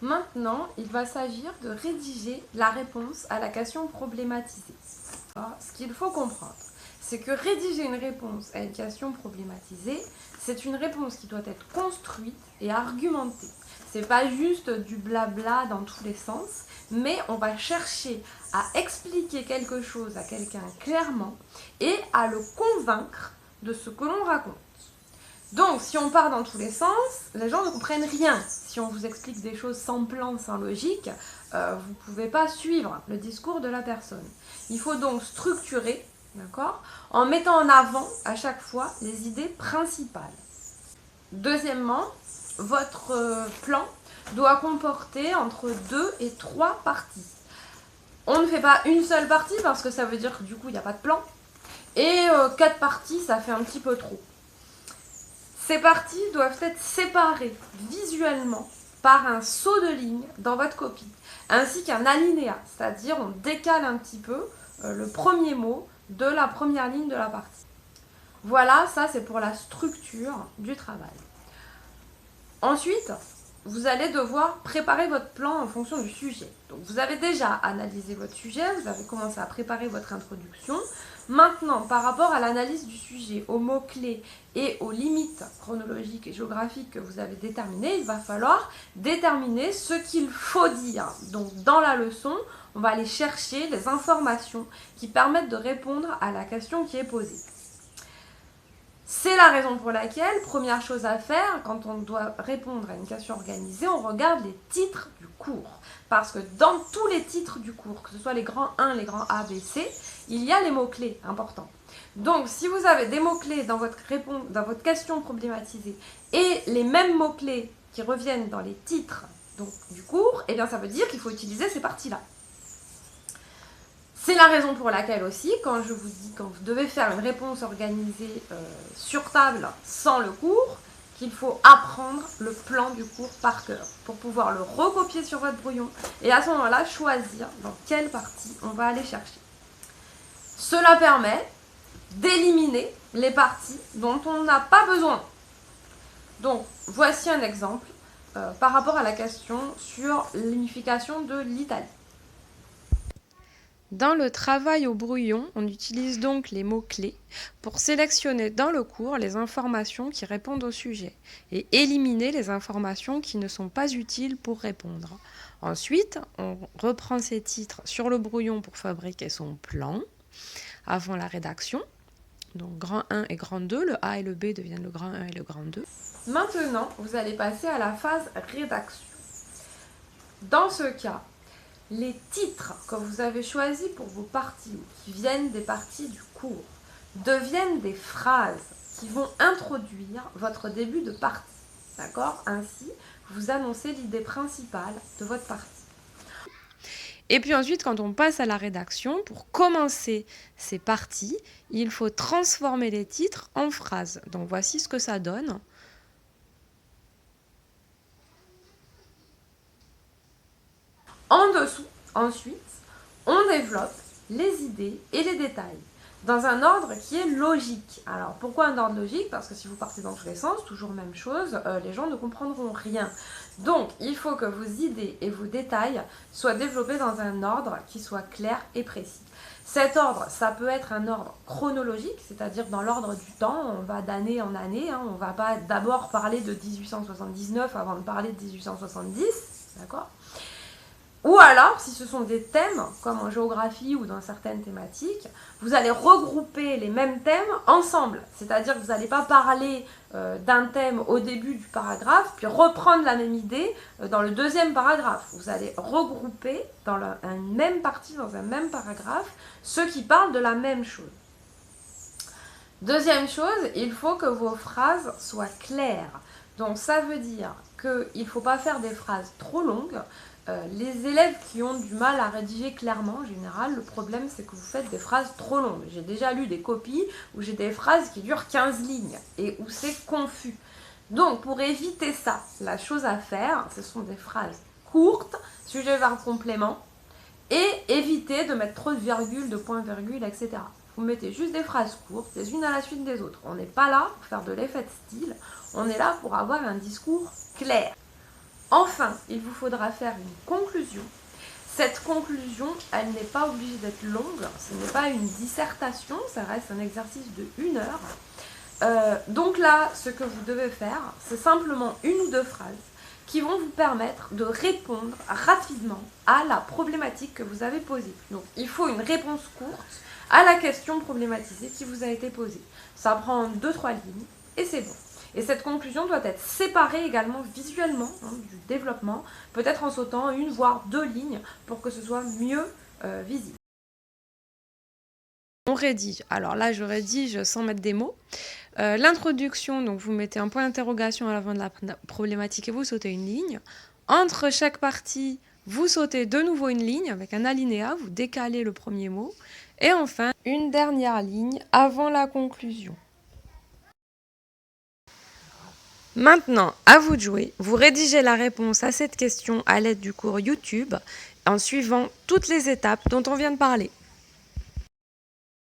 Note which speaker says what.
Speaker 1: Maintenant, il va s'agir de rédiger la réponse à la question problématisée. Alors, ce qu'il faut comprendre, c'est que rédiger une réponse à une question problématisée, c'est une réponse qui doit être construite et argumentée. C'est pas juste du blabla dans tous les sens, mais on va chercher à expliquer quelque chose à quelqu'un clairement et à le convaincre de ce que l'on raconte. Donc, si on part dans tous les sens, les gens ne comprennent rien. Si on vous explique des choses sans plan, sans logique, vous ne pouvez pas suivre le discours de la personne. Il faut donc structurer, d'accord, en mettant en avant à chaque fois les idées principales. Deuxièmement, votre plan doit comporter entre 2 et 3 parties. On ne fait pas une seule partie parce que ça veut dire que du coup il n'y a pas de plan. Et 4 parties, ça fait un petit peu trop. Ces parties doivent être séparées visuellement par un saut de ligne dans votre copie, ainsi qu'un alinéa, c'est-à-dire on décale un petit peu le premier mot de la première ligne de la partie. Voilà, ça c'est pour la structure du travail. Ensuite, vous allez devoir préparer votre plan en fonction du sujet. Donc vous avez déjà analysé votre sujet, vous avez commencé à préparer votre introduction. Maintenant, par rapport à l'analyse du sujet, aux mots-clés et aux limites chronologiques et géographiques que vous avez déterminées, il va falloir déterminer ce qu'il faut dire. Donc dans la leçon, on va aller chercher les informations qui permettent de répondre à la question qui est posée. C'est la raison pour laquelle, première chose à faire, quand on doit répondre à une question organisée, on regarde les titres du cours. Parce que dans tous les titres du cours, que ce soit les grands 1, les grands A, B, C, il y a les mots-clés importants. Donc, si vous avez des mots-clés dans votre question problématisée et les mêmes mots-clés qui reviennent dans les titres du cours, eh bien ça veut dire qu'il faut utiliser ces parties-là. C'est la raison pour laquelle aussi, quand je vous dis, quand vous devez faire une réponse organisée sur table sans le cours, qu'il faut apprendre le plan du cours par cœur pour pouvoir le recopier sur votre brouillon et à ce moment-là choisir dans quelle partie on va aller chercher. Cela permet d'éliminer les parties dont on n'a pas besoin. Donc, voici un exemple par rapport à la question sur l'unification de l'Italie. Dans le travail au brouillon, on utilise donc les mots-clés pour sélectionner dans le cours les informations qui répondent au sujet et éliminer les informations qui ne sont pas utiles pour répondre. Ensuite, on reprend ces titres sur le brouillon pour fabriquer son plan avant la rédaction. Donc grand 1 et grand 2, le A et le B deviennent le grand 1 et le grand 2. Maintenant, vous allez passer à la phase rédaction. Dans ce cas, les titres que vous avez choisis pour vos parties ou qui viennent des parties du cours deviennent des phrases qui vont introduire votre début de partie. D'accord ? Ainsi, vous annoncez l'idée principale de votre partie. Et puis ensuite, quand on passe à la rédaction, pour commencer ces parties, il faut transformer les titres en phrases. Donc voici ce que ça donne. En dessous, ensuite, on développe les idées et les détails dans un ordre qui est logique. Alors, pourquoi un ordre logique ? Parce que si vous partez dans tous les sens, toujours même chose, les gens ne comprendront rien. Donc, il faut que vos idées et vos détails soient développés dans un ordre qui soit clair et précis. Cet ordre, ça peut être un ordre chronologique, c'est-à-dire dans l'ordre du temps, on va d'année en année, on ne va pas d'abord parler de 1879 avant de parler de 1870, d'accord ? Ou alors, si ce sont des thèmes, comme en géographie ou dans certaines thématiques, vous allez regrouper les mêmes thèmes ensemble. C'est-à-dire que vous n'allez pas parler d'un thème au début du paragraphe, puis reprendre la même idée dans le deuxième paragraphe. Vous allez regrouper dans une même partie, dans un même paragraphe, ceux qui parlent de la même chose. Deuxième chose, il faut que vos phrases soient claires. Donc ça veut dire qu'il ne faut pas faire des phrases trop longues. Les élèves qui ont du mal à rédiger clairement, en général, le problème c'est que vous faites des phrases trop longues. J'ai déjà lu des copies où j'ai des phrases qui durent 15 lignes et où c'est confus. Donc pour éviter ça, la chose à faire, ce sont des phrases courtes, sujet, verbe, complément, et éviter de mettre trop de virgules, de points-virgules, etc. Vous mettez juste des phrases courtes, les unes à la suite des autres. On n'est pas là pour faire de l'effet de style, on est là pour avoir un discours clair. Enfin, il vous faudra faire une conclusion. Cette conclusion, elle n'est pas obligée d'être longue, ce n'est pas une dissertation, ça reste un exercice de 1 heure. Donc là, ce que vous devez faire, c'est simplement 1 ou 2 phrases qui vont vous permettre de répondre rapidement à la problématique que vous avez posée. Donc il faut une réponse courte à la question problématisée qui vous a été posée. Ça prend 2-3 lignes et c'est bon. Et cette conclusion doit être séparée également visuellement du développement, peut-être en sautant 1 voire 2 lignes pour que ce soit mieux visible. On rédige. Alors là, je rédige sans mettre des mots. L'introduction, donc vous mettez un point d'interrogation à l'avant de la problématique et vous sautez 1 ligne. Entre chaque partie, vous sautez de nouveau 1 ligne avec un alinéa, vous décalez le premier mot. Et enfin, 1 dernière ligne avant la conclusion. Maintenant, à vous de jouer. Vous rédigez la réponse à cette question à l'aide du cours YouTube en suivant toutes les étapes dont on vient de parler.